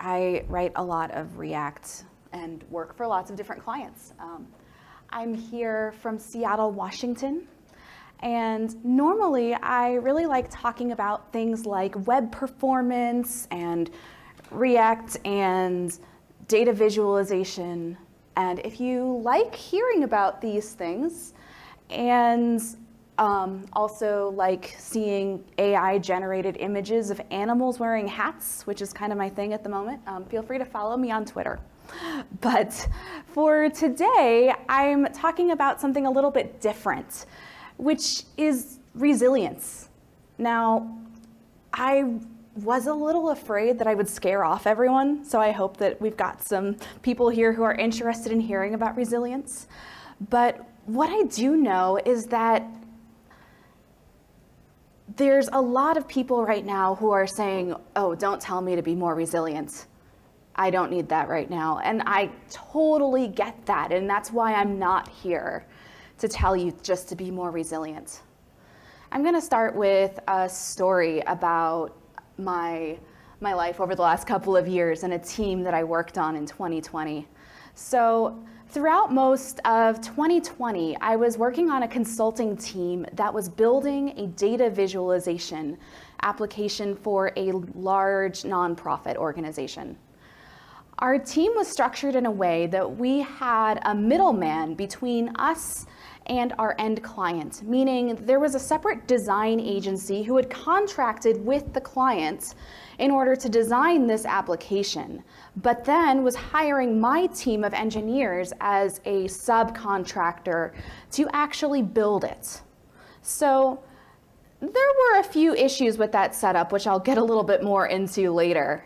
I write a lot of React and work for lots of different clients. I'm here from Seattle, Washington, and normally I really like talking about things like web performance and React and data visualization. And if you like hearing about these things and also like seeing AI-generated images of animals wearing hats, which is kind of my thing at the moment, feel free to follow me on Twitter. But for today, I'm talking about something a little bit different, which is resilience. Now, I was a little afraid that I would scare off everyone, so I hope that we've got some people here who are interested in hearing about resilience. But what I do know is that there's a lot of people right now who are saying, oh, don't tell me to be more resilient. I don't need that right now. And I totally get that, and that's why I'm not here to tell you just to be more resilient. I'm gonna start with a story about my life over the last couple of years and a team that I worked on in 2020. So throughout most of 2020, I was working on a consulting team that was building a data visualization application for a large nonprofit organization. Our team was structured in a way that we had a middleman between us and our end client, meaning there was a separate design agency who had contracted with the client in order to design this application, but then was hiring my team of engineers as a subcontractor to actually build it. So there were a few issues with that setup, which I'll get a little bit more into later.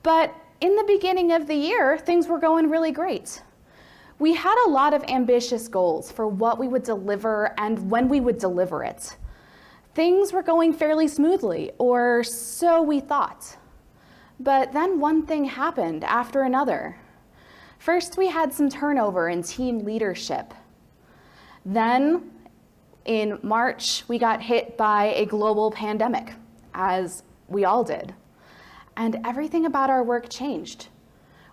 But in the beginning of the year, things were going really great. We had a lot of ambitious goals for what we would deliver and when we would deliver it. Things were going fairly smoothly, or so we thought. But then one thing happened after another. First, we had some turnover in team leadership. Then, in March, we got hit by a global pandemic, as we all did. And everything about our work changed.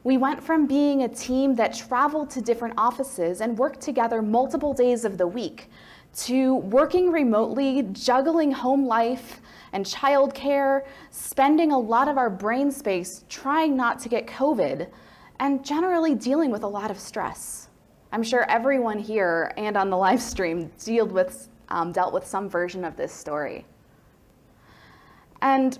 We went from being a team that traveled to different offices and worked together multiple days of the week to working remotely, juggling home life and childcare, spending a lot of our brain space trying not to get COVID, and generally dealing with a lot of stress. I'm sure everyone here and on the live stream dealt with some version of this story. And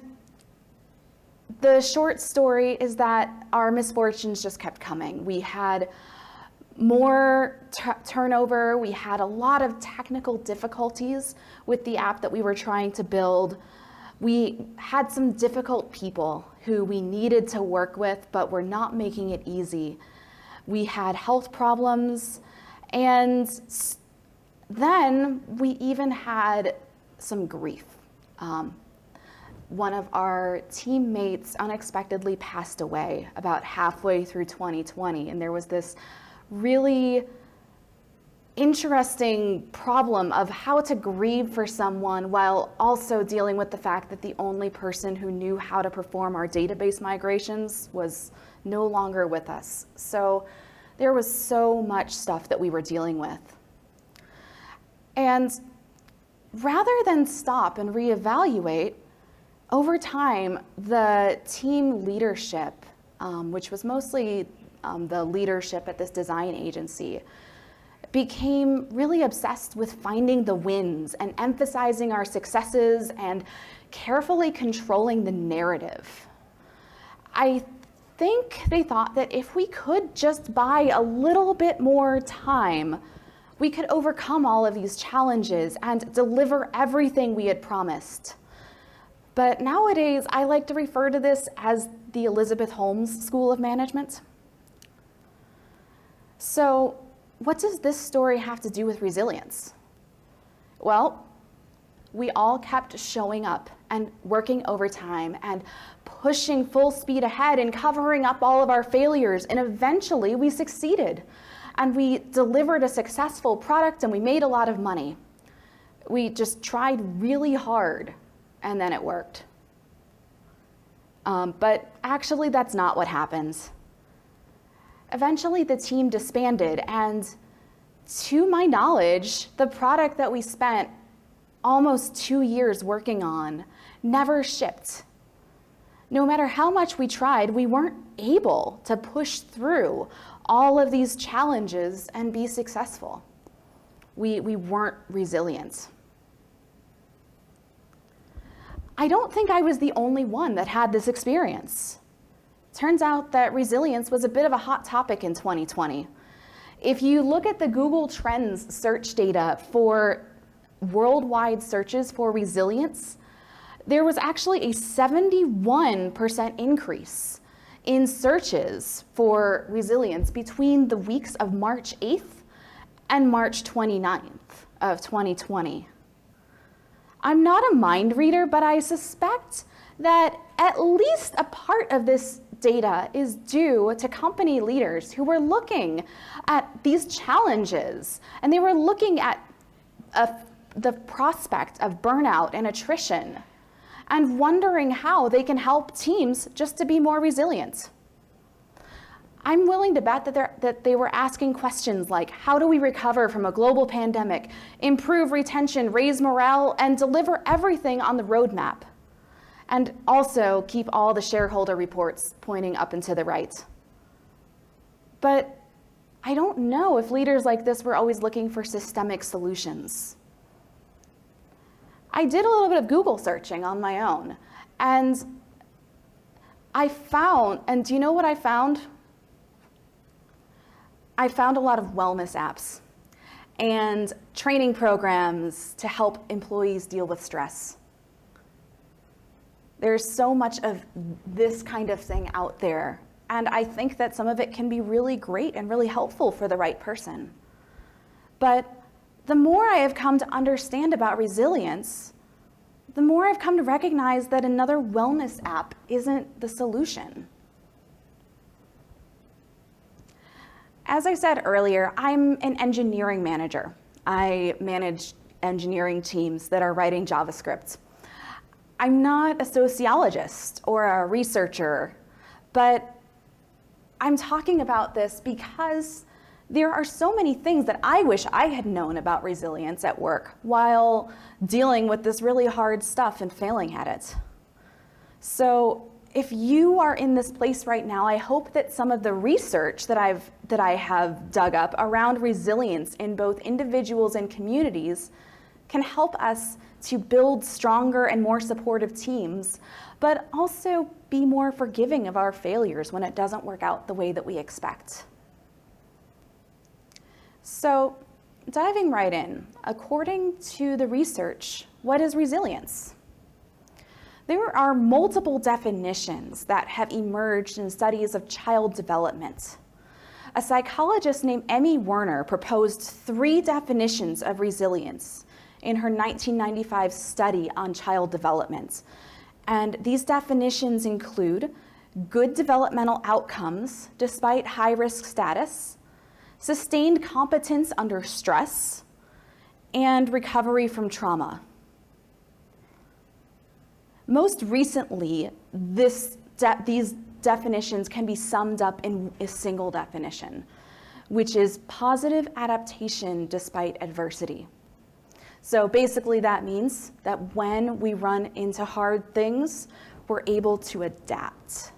the short story is that our misfortunes just kept coming. We had more turnover. We had a lot of technical difficulties with the app that we were trying to build. We had some difficult people who we needed to work with, but were not making it easy. We had health problems, and then we even had some grief. One of our teammates unexpectedly passed away about halfway through 2020, and there was this really interesting problem of how to grieve for someone while also dealing with the fact that the only person who knew how to perform our database migrations was no longer with us. So there was so much stuff that we were dealing with. And rather than stop and reevaluate, over time, the team leadership, which was mostly the leadership at this design agency, became really obsessed with finding the wins and emphasizing our successes and carefully controlling the narrative. I think they thought that if we could just buy a little bit more time, we could overcome all of these challenges and deliver everything we had promised. But nowadays, I like to refer to this as the Elizabeth Holmes School of Management. So what does this story have to do with resilience? Well, we all kept showing up and working overtime and pushing full speed ahead and covering up all of our failures, and eventually we succeeded. And we delivered a successful product and we made a lot of money. We just tried really hard, and then it worked. But actually, that's not what happened. Eventually, the team disbanded, and to my knowledge, the product that we spent almost 2 years working on never shipped. No matter how much we tried, we weren't able to push through all of these challenges and be successful. We weren't resilient. I don't think I was the only one that had this experience. Turns out that resilience was a bit of a hot topic in 2020. If you look at the Google Trends search data for worldwide searches for resilience, there was actually a 71% increase in searches for resilience between the weeks of March 8th and March 29th of 2020. I'm not a mind reader, but I suspect that at least a part of this data is due to company leaders who were looking at these challenges, and they were looking at the prospect of burnout and attrition and wondering how they can help teams just to be more resilient. I'm willing to bet that they were asking questions like, how do we recover from a global pandemic, improve retention, raise morale, and deliver everything on the roadmap? And also keep all the shareholder reports pointing up and to the right. But I don't know if leaders like this were always looking for systemic solutions. I did a little bit of Google searching on my own, and I found, and do you know what I found? I found a lot of wellness apps and training programs to help employees deal with stress. There's so much of this kind of thing out there, and I think that some of it can be really great and really helpful for the right person. But the more I have come to understand about resilience, the more I've come to recognize that another wellness app isn't the solution. As I said earlier, I'm an engineering manager. I manage engineering teams that are writing JavaScript. I'm not a sociologist or a researcher, but I'm talking about this because there are so many things that I wish I had known about resilience at work while dealing with this really hard stuff and failing at it. So if you are in this place right now, I hope that some of the research that I have dug up around resilience in both individuals and communities can help us to build stronger and more supportive teams, but also be more forgiving of our failures when it doesn't work out the way that we expect. So, diving right in, according to the research, what is resilience? There are multiple definitions that have emerged in studies of child development. A psychologist named Emmy Werner proposed 3 definitions of resilience in her 1995 study on child development. And these definitions include good developmental outcomes despite high-risk status, sustained competence under stress, and recovery from trauma. Most recently, these definitions can be summed up in a single definition, which is positive adaptation despite adversity. So basically that means that when we run into hard things, we're able to adapt.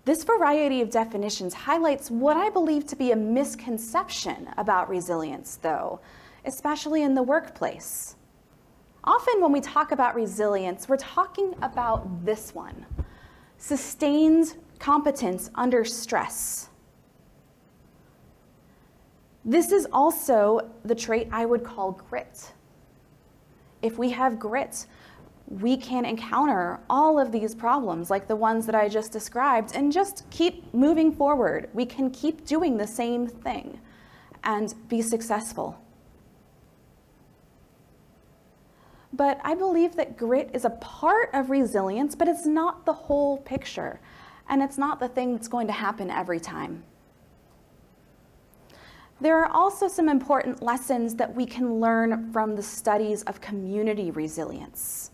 This variety of definitions highlights what I believe to be a misconception about resilience, though, especially in the workplace. Often when we talk about resilience, we're talking about this one, sustained competence under stress. This is also the trait I would call grit. If we have grit, we can encounter all of these problems like the ones that I just described and just keep moving forward. We can keep doing the same thing and be successful. But I believe that grit is a part of resilience, but it's not the whole picture, and it's not the thing that's going to happen every time. There are also some important lessons that we can learn from the studies of community resilience.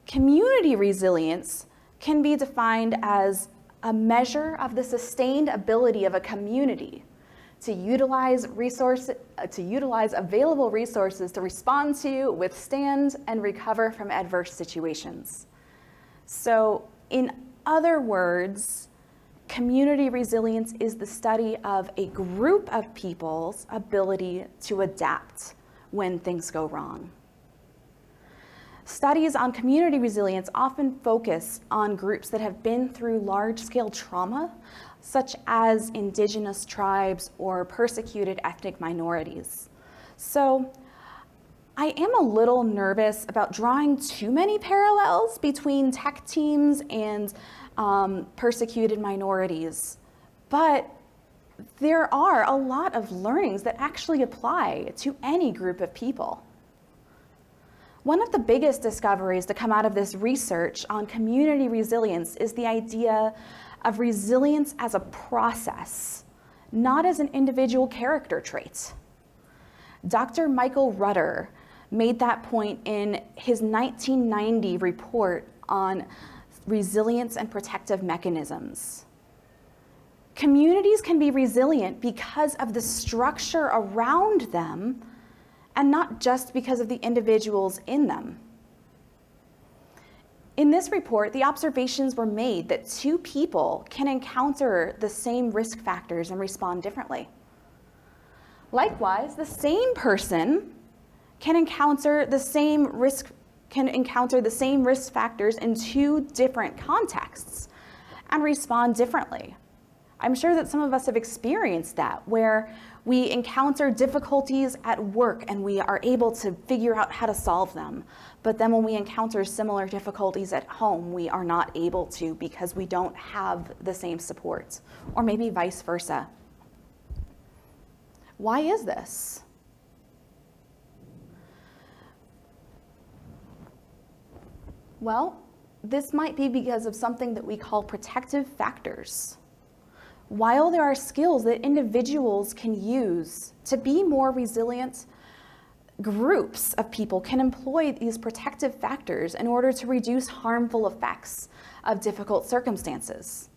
Community resilience can be defined as a measure of the sustained ability of a community to utilize available resources to respond to, withstand, and recover from adverse situations. So, in other words, community resilience is the study of a group of people's ability to adapt when things go wrong. Studies on community resilience often focus on groups that have been through large-scale trauma, such as indigenous tribes or persecuted ethnic minorities. So I am a little nervous about drawing too many parallels between tech teams and persecuted minorities, but there are a lot of learnings that actually apply to any group of people. One of the biggest discoveries to come out of this research on community resilience is the idea of resilience as a process, not as an individual character trait. Dr. Michael Rudder made that point in his 1990 report on resilience and protective mechanisms. Communities can be resilient because of the structure around them and not just because of the individuals in them. In this report, the observations were made that two people can encounter the same risk factors and respond differently. Likewise, the same person can encounter the same risk factors in two different contexts and respond differently. I'm sure that some of us have experienced that, where we encounter difficulties at work and we are able to figure out how to solve them. But then when we encounter similar difficulties at home, we are not able to because we don't have the same support, or maybe vice versa. Why is this? Well, this might be because of something that we call protective factors. While there are skills that individuals can use to be more resilient, groups of people can employ these protective factors in order to reduce harmful effects of difficult circumstances.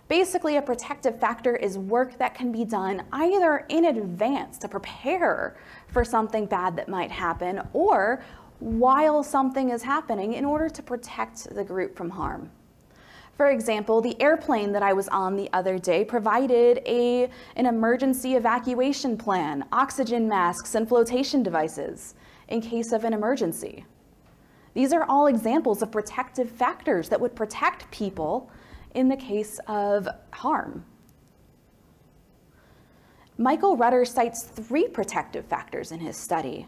Basically, a protective factor is work that can be done either in advance to prepare for something bad that might happen, or while something is happening in order to protect the group from harm. For example, the airplane that I was on the other day provided an emergency evacuation plan, oxygen masks, and flotation devices in case of an emergency. These are all examples of protective factors that would protect people in the case of harm. Michael Rudder cites 3 protective factors in his study.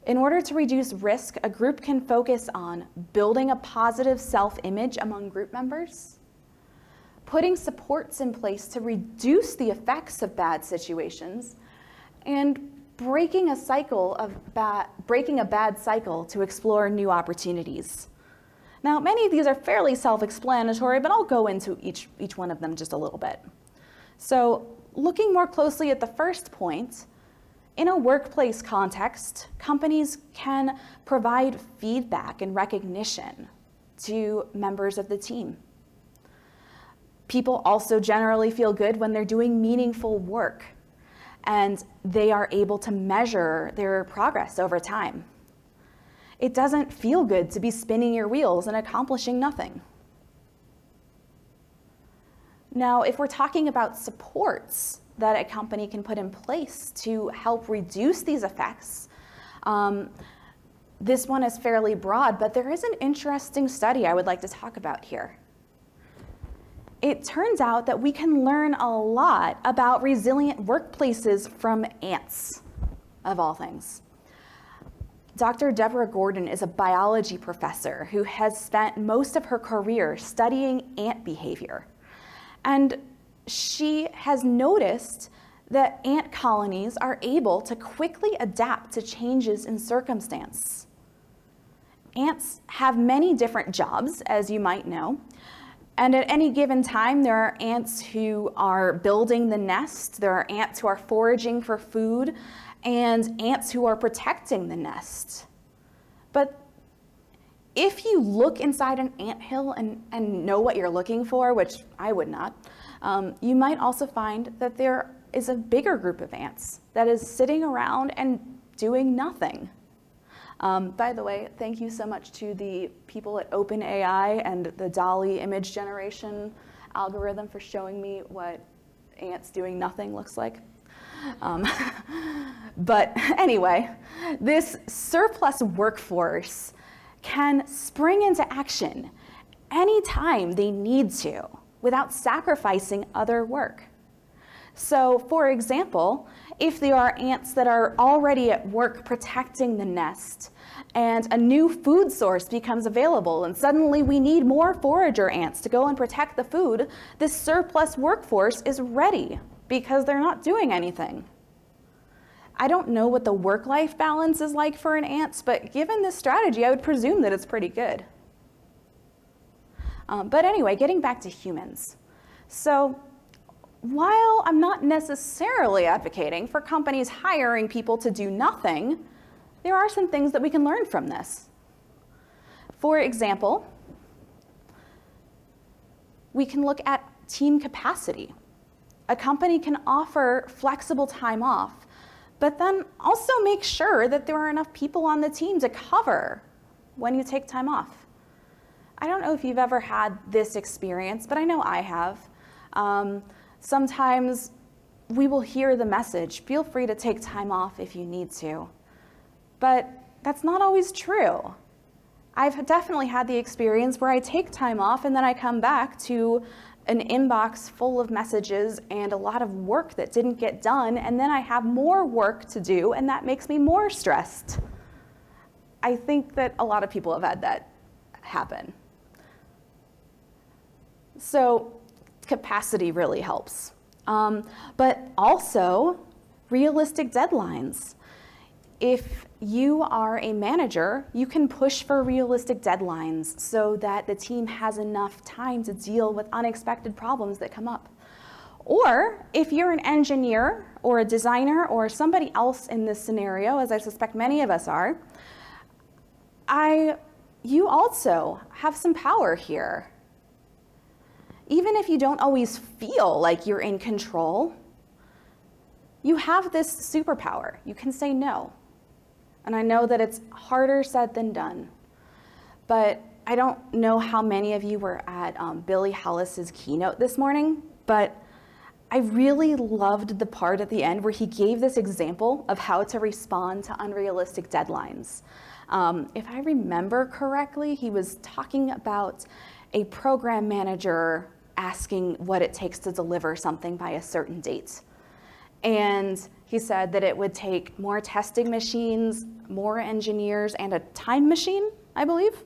In order to reduce risk, a group can focus on building a positive self-image among group members, putting supports in place to reduce the effects of bad situations, and breaking a bad cycle to explore new opportunities. Now, many of these are fairly self-explanatory, but I'll go into each one of them just a little bit. So, looking more closely at the first point, in a workplace context, companies can provide feedback and recognition to members of the team. People also generally feel good when they're doing meaningful work and they are able to measure their progress over time. It doesn't feel good to be spinning your wheels and accomplishing nothing. Now, if we're talking about supports that a company can put in place to help reduce these effects, this one is fairly broad, but there is an interesting study I would like to talk about here. It turns out that we can learn a lot about resilient workplaces from ants, of all things. Dr. Deborah Gordon is a biology professor who has spent most of her career studying ant behavior. And she has noticed that ant colonies are able to quickly adapt to changes in circumstance. Ants have many different jobs, as you might know, and at any given time there are ants who are building the nest, there are ants who are foraging for food, and ants who are protecting the nest. But if you look inside an anthill and know what you're looking for, which I would not, you might also find that there is a bigger group of ants that is sitting around and doing nothing. By the way, thank you so much to the people at OpenAI and the DALL-E image generation algorithm for showing me what ants doing nothing looks like. But anyway, this surplus workforce can spring into action anytime they need to without sacrificing other work. So, for example, if there are ants that are already at work protecting the nest and a new food source becomes available and suddenly we need more forager ants to go and protect the food, this surplus workforce is ready because they're not doing anything. I don't know what the work-life balance is like for an ant, but given this strategy, I would presume that it's pretty good. But anyway, getting back to humans. So while I'm not necessarily advocating for companies hiring people to do nothing, there are some things that we can learn from this. For example, we can look at team capacity. A company can offer flexible time off, but then also make sure that there are enough people on the team to cover when you take time off. I don't know if you've ever had this experience, but I know I have. Sometimes we will hear the message, feel free to take time off if you need to. But that's not always true. I've definitely had the experience where I take time off and then I come back to an inbox full of messages and a lot of work that didn't get done, and then I have more work to do, and that makes me more stressed. I think that a lot of people have had that happen. So capacity really helps. But also realistic deadlines. If you are a manager, you can push for realistic deadlines so that the team has enough time to deal with unexpected problems that come up. Or if you're an engineer or a designer or somebody else in this scenario, as I suspect many of us are, you also have some power here. Even if you don't always feel like you're in control, you have this superpower. You can say no. And I know that it's harder said than done, but I don't know how many of you were at Billy Hollis's keynote this morning, but I really loved the part at the end where he gave this example of how to respond to unrealistic deadlines. If I remember correctly, he was talking about a program manager asking what it takes to deliver something by a certain date. And he said that it would take more testing machines, more engineers, and a time machine, I believe.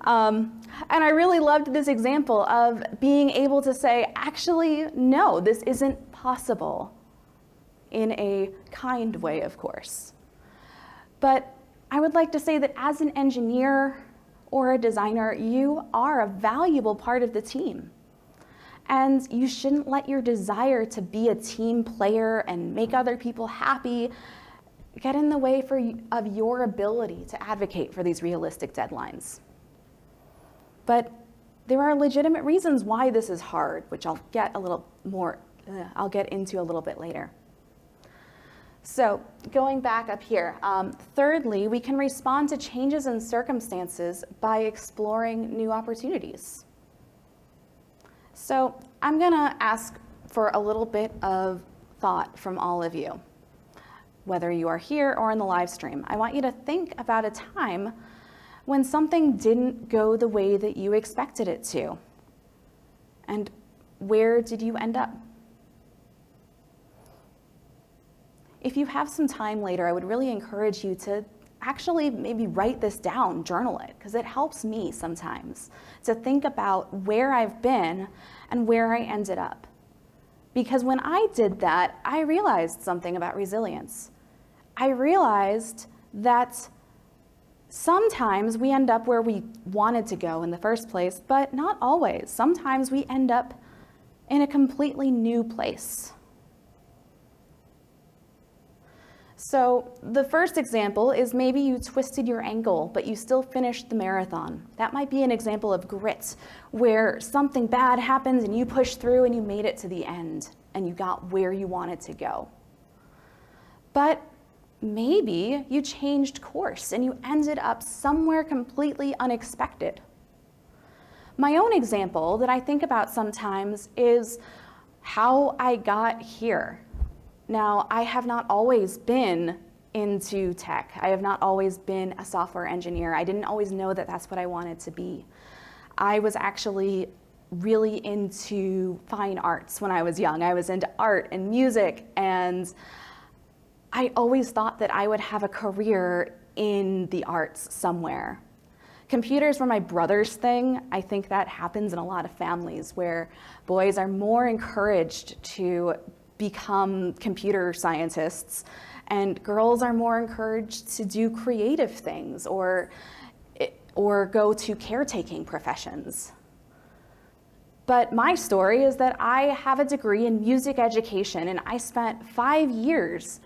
And I really loved this example of being able to say, actually, no, this isn't possible, in a kind way, of course. But I would like to say that as an engineer or a designer, you are a valuable part of the team. And you shouldn't let your desire to be a team player and make other people happy get in the way of your ability to advocate for these realistic deadlines. But there are legitimate reasons why this is hard, which I'll get into a little bit later. So going back up here, thirdly, we can respond to changes in circumstances by exploring new opportunities. So I'm gonna ask for a little bit of thought from all of you, whether you are here or in the live stream. I want you to think about a time when something didn't go the way that you expected it to. And where did you end up? If you have some time later, I would really encourage you to actually maybe write this down, journal it, because it helps me sometimes to think about where I've been and where I ended up. Because when I did that, I realized something about resilience. I realized that sometimes we end up where we wanted to go in the first place, but not always. Sometimes we end up in a completely new place. So the first example is maybe you twisted your ankle, but you still finished the marathon. That might be an example of grit, where something bad happens and you push through and you made it to the end and you got where you wanted to go. But maybe you changed course and you ended up somewhere completely unexpected. My own example that I think about sometimes is how I got here. Now, I have not always been into tech. I have not always been a software engineer. I didn't always know that that's what I wanted to be. I was actually really into fine arts when I was young. I was into art and music, and I always thought that I would have a career in the arts somewhere. Computers were my brother's thing. I think that happens in a lot of families where boys are more encouraged to become computer scientists, and girls are more encouraged to do creative things or go to caretaking professions. But my story is that I have a degree in music education, and I spent 5 years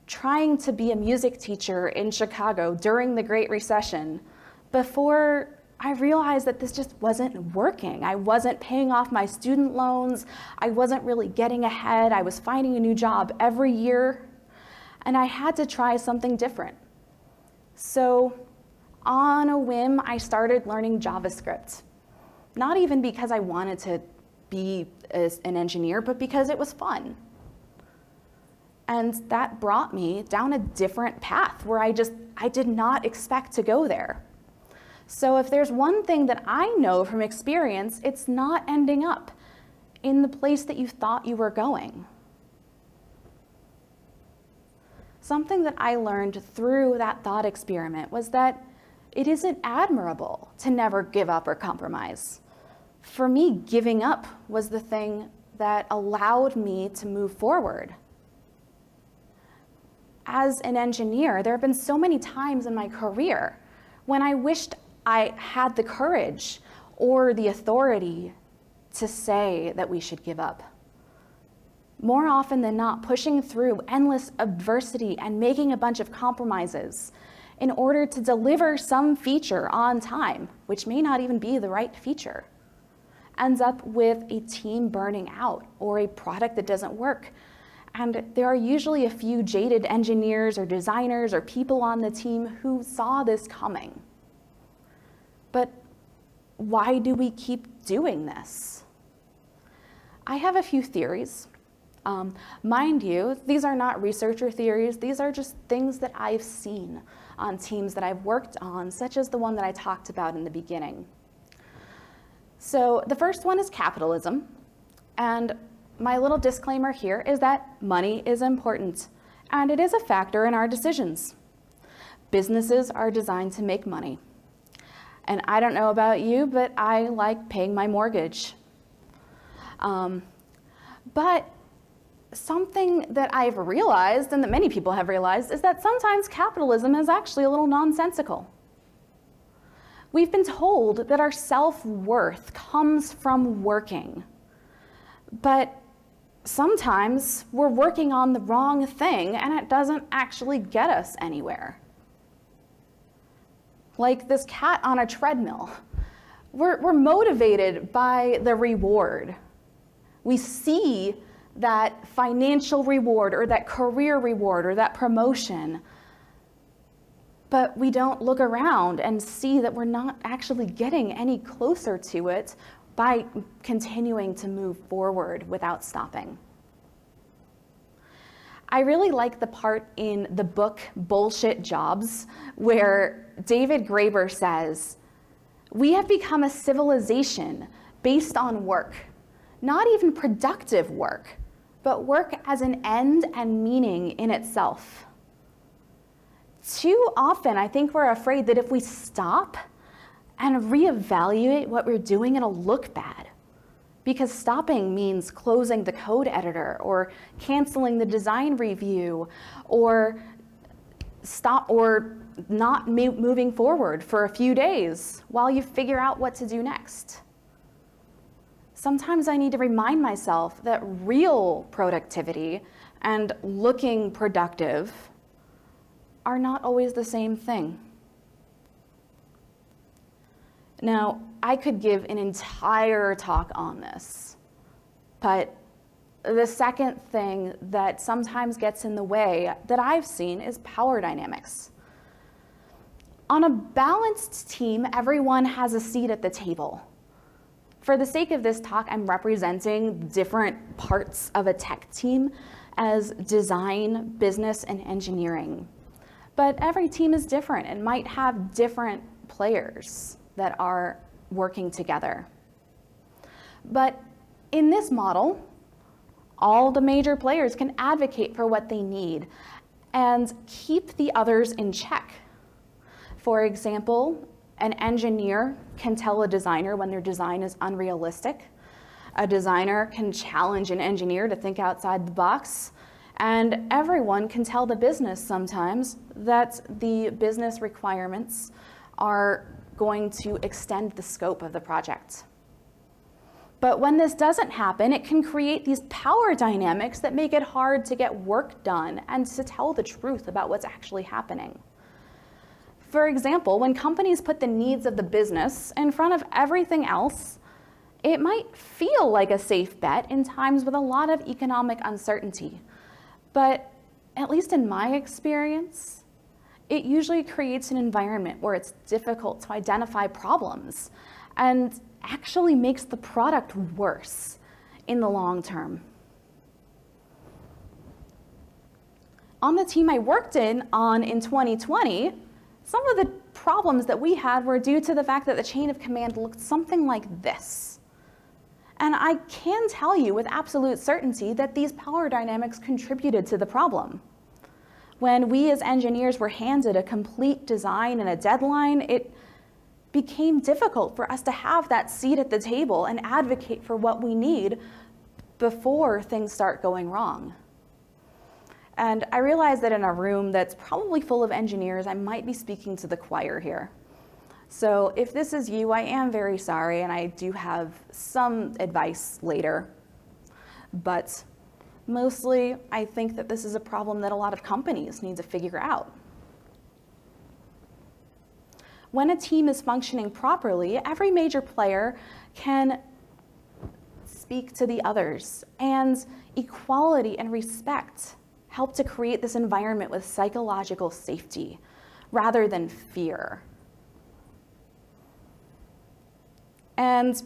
trying to be a music teacher in Chicago during the Great Recession before I realized that this just wasn't working. I wasn't paying off my student loans. I wasn't really getting ahead. I was finding a new job every year, and I had to try something different. So on a whim, I started learning JavaScript. Not even because I wanted to be an engineer, but because it was fun. And that brought me down a different path where I did not expect to go there. So if there's one thing that I know from experience, it's not ending up in the place that you thought you were going. Something that I learned through that thought experiment was that it isn't admirable to never give up or compromise. For me, giving up was the thing that allowed me to move forward. As an engineer, there have been so many times in my career when I wished I had the courage or the authority to say that we should give up. More often than not, pushing through endless adversity and making a bunch of compromises in order to deliver some feature on time, which may not even be the right feature, ends up with a team burning out or a product that doesn't work. And there are usually a few jaded engineers or designers or people on the team who saw this coming. But why do we keep doing this? I have a few theories. Mind you, these are not researcher theories. These are just things that I've seen on teams that I've worked on, such as the one that I talked about in the beginning. So the first one is capitalism. And my little disclaimer here is that money is important, and it is a factor in our decisions. Businesses are designed to make money. And I don't know about you, but I like paying my mortgage. But something that I've realized, and that many people have realized, is that sometimes capitalism is actually a little nonsensical. We've been told that our self-worth comes from working. But sometimes we're working on the wrong thing, and it doesn't actually get us anywhere. Like this cat on a treadmill. We're motivated by the reward. We see that financial reward or that career reward or that promotion, but we don't look around and see that we're not actually getting any closer to it by continuing to move forward without stopping. I really like the part in the book Bullshit Jobs where David Graeber says, "We have become a civilization based on work, not even productive work, but work as an end and meaning in itself." Too often, I think we're afraid that if we stop and reevaluate what we're doing, it'll look bad. Because stopping means closing the code editor or canceling the design review or not moving forward for a few days while you figure out what to do next. Sometimes I need to remind myself that real productivity and looking productive are not always the same thing. Now, I could give an entire talk on this, but the second thing that sometimes gets in the way that I've seen is power dynamics. On a balanced team, everyone has a seat at the table. For the sake of this talk, I'm representing different parts of a tech team as design, business, and engineering. But every team is different and might have different players that are working together. But in this model, all the major players can advocate for what they need and keep the others in check. For example, an engineer can tell a designer when their design is unrealistic. A designer can challenge an engineer to think outside the box. And everyone can tell the business sometimes that the business requirements are going to extend the scope of the project. But when this doesn't happen, it can create these power dynamics that make it hard to get work done and to tell the truth about what's actually happening. For example, when companies put the needs of the business in front of everything else, it might feel like a safe bet in times with a lot of economic uncertainty. But at least in my experience, it usually creates an environment where it's difficult to identify problems and actually makes the product worse in the long term. On the team I worked in 2020, some of the problems that we had were due to the fact that the chain of command looked something like this. And I can tell you with absolute certainty that these power dynamics contributed to the problem. When we as engineers were handed a complete design and a deadline, it became difficult for us to have that seat at the table and advocate for what we need before things start going wrong. And I realize that in a room that's probably full of engineers, I might be speaking to the choir here. So if this is you, I am very sorry, and I do have some advice later. But mostly, I think that this is a problem that a lot of companies need to figure out. When a team is functioning properly, every major player can speak to the others, and equality and respect help to create this environment with psychological safety rather than fear. And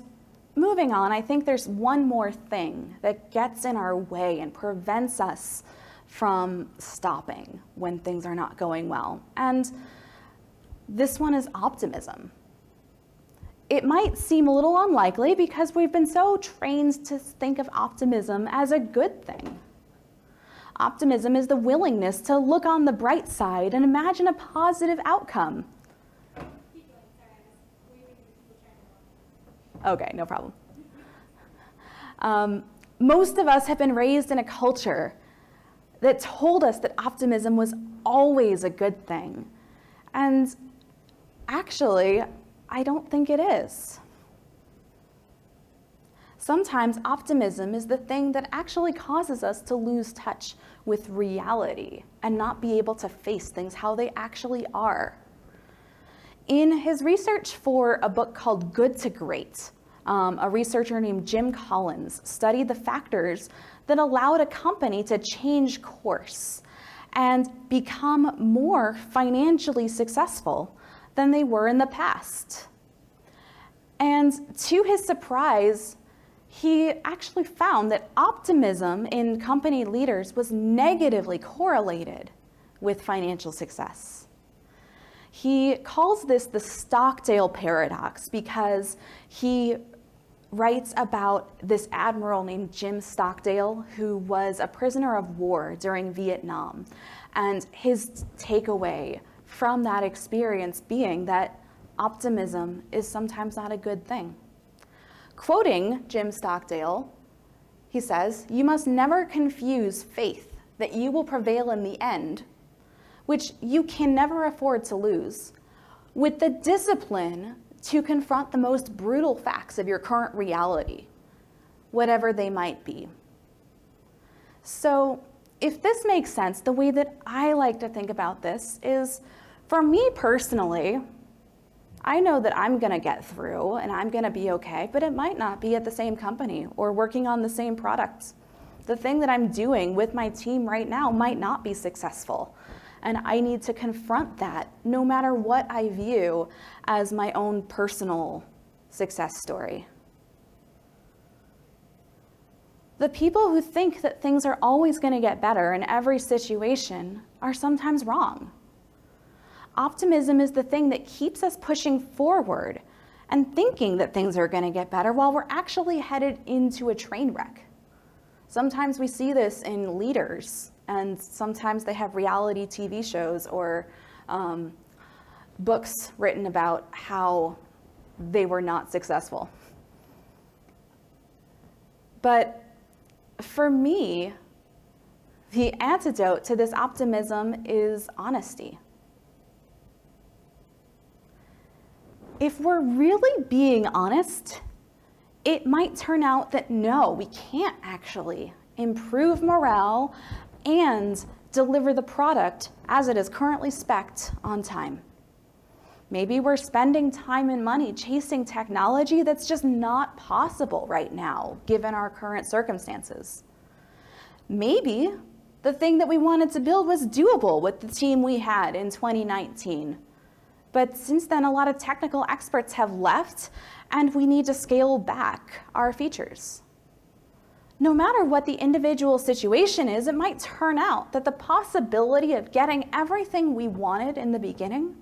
moving on, I think there's one more thing that gets in our way and prevents us from stopping when things are not going well. And this one is optimism. It might seem a little unlikely because we've been so trained to think of optimism as a good thing. Optimism is the willingness to look on the bright side and imagine a positive outcome. Okay, no problem. Most of us have been raised in a culture that told us that optimism was always a good thing. And actually, I don't think it is. Sometimes optimism is the thing that actually causes us to lose touch with reality and not be able to face things how they actually are. In his research for a book called Good to Great, a researcher named Jim Collins studied the factors that allowed a company to change course and become more financially successful than they were in the past. And to his surprise, he actually found that optimism in company leaders was negatively correlated with financial success. He calls this the Stockdale paradox because he writes about this admiral named Jim Stockdale who was a prisoner of war during Vietnam. And his takeaway from that experience being that optimism is sometimes not a good thing. Quoting Jim Stockdale, he says, "You must never confuse faith that you will prevail in the end, which you can never afford to lose, with the discipline to confront the most brutal facts of your current reality, whatever they might be." So if this makes sense, the way that I like to think about this is, for me personally, I know that I'm gonna get through and I'm gonna be okay, but it might not be at the same company or working on the same product. The thing that I'm doing with my team right now might not be successful. And I need to confront that no matter what I view as my own personal success story. The people who think that things are always going to get better in every situation are sometimes wrong. Optimism is the thing that keeps us pushing forward and thinking that things are going to get better while we're actually headed into a train wreck. Sometimes we see this in leaders, and sometimes they have reality TV shows or books written about how they were not successful. But for me, the antidote to this optimism is honesty. If we're really being honest, it might turn out that no, we can't actually improve morale and deliver the product as it is currently spec'd on time. Maybe we're spending time and money chasing technology that's just not possible right now, given our current circumstances. Maybe the thing that we wanted to build was doable with the team we had in 2019. But since then, a lot of technical experts have left, and we need to scale back our features. No matter what the individual situation is, it might turn out that the possibility of getting everything we wanted in the beginning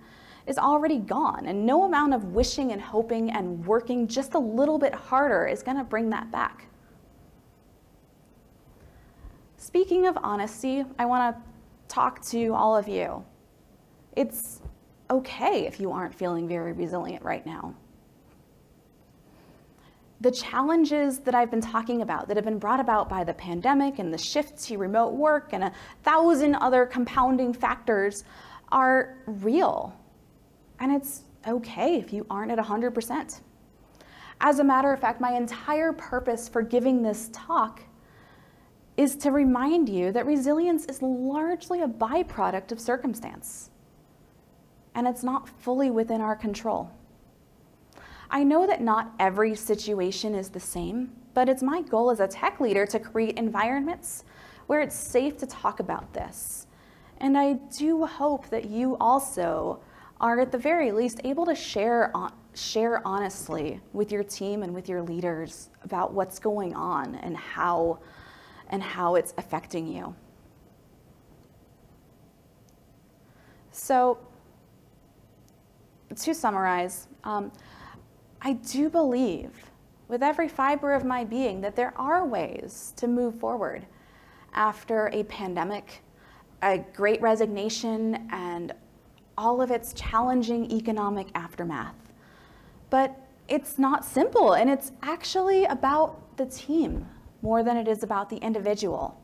is already gone, and no amount of wishing and hoping and working just a little bit harder is going to bring that back. Speaking of honesty, I want to talk to all of you. It's okay if you aren't feeling very resilient right now. The challenges that I've been talking about that have been brought about by the pandemic and the shift to remote work and 1,000 other compounding factors are real. And it's okay if you aren't at 100%. As a matter of fact, my entire purpose for giving this talk is to remind you that resilience is largely a byproduct of circumstance, and it's not fully within our control. I know that not every situation is the same, but it's my goal as a tech leader to create environments where it's safe to talk about this. And I do hope that you also are at the very least able to share honestly with your team and with your leaders about what's going on and how it's affecting you. So, to summarize, I do believe with every fiber of my being that there are ways to move forward after a pandemic, a great resignation, and all of its challenging economic aftermath. But it's not simple, and it's actually about the team more than it is about the individual.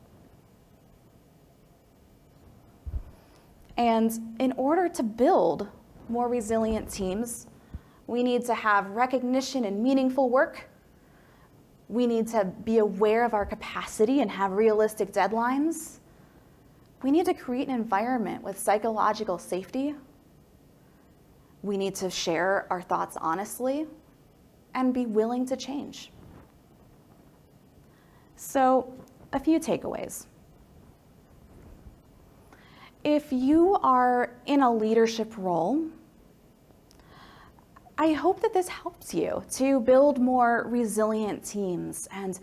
And in order to build more resilient teams, we need to have recognition and meaningful work. We need to be aware of our capacity and have realistic deadlines. We need to create an environment with psychological safety. We need to share our thoughts honestly and be willing to change. So, a few takeaways. If you are in a leadership role, I hope that this helps you to build more resilient teams and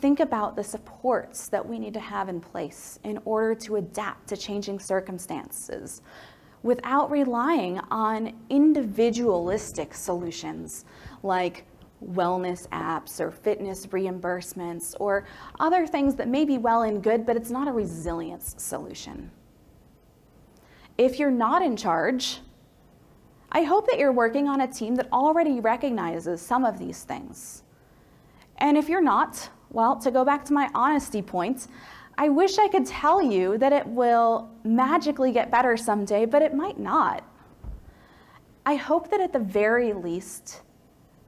think about the supports that we need to have in place in order to adapt to changing circumstances without relying on individualistic solutions like wellness apps or fitness reimbursements or other things that may be well and good, but it's not a resilience solution. If you're not in charge, I hope that you're working on a team that already recognizes some of these things. And if you're not, well, to go back to my honesty point, I wish I could tell you that it will magically get better someday, but it might not. I hope that at the very least,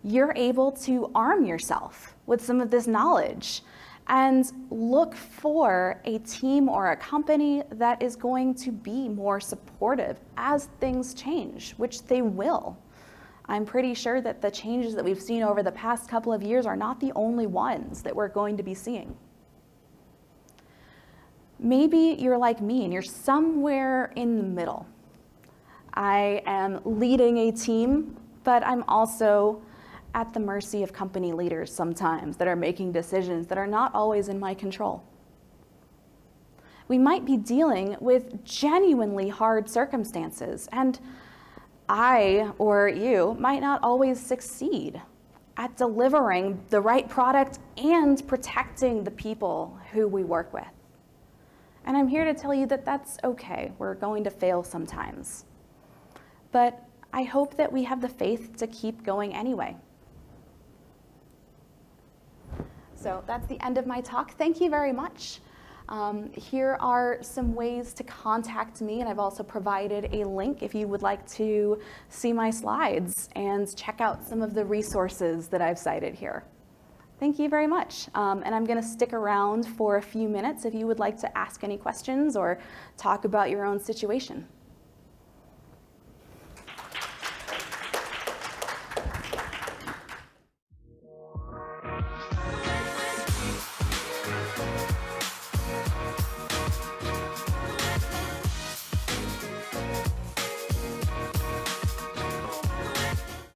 you're able to arm yourself with some of this knowledge and look for a team or a company that is going to be more supportive as things change, which they will. I'm pretty sure that the changes that we've seen over the past couple of years are not the only ones that we're going to be seeing. Maybe you're like me and you're somewhere in the middle. I am leading a team, but I'm also at the mercy of company leaders sometimes that are making decisions that are not always in my control. We might be dealing with genuinely hard circumstances, and I or you might not always succeed at delivering the right product and protecting the people who we work with. And I'm here to tell you that that's okay. We're going to fail sometimes. But I hope that we have the faith to keep going anyway. So that's the end of my talk. Thank you very much. Here are some ways to contact me, and I've also provided a link if you would like to see my slides and check out some of the resources that I've cited here. Thank you very much. And I'm going to stick around for a few minutes if you would like to ask any questions or talk about your own situation.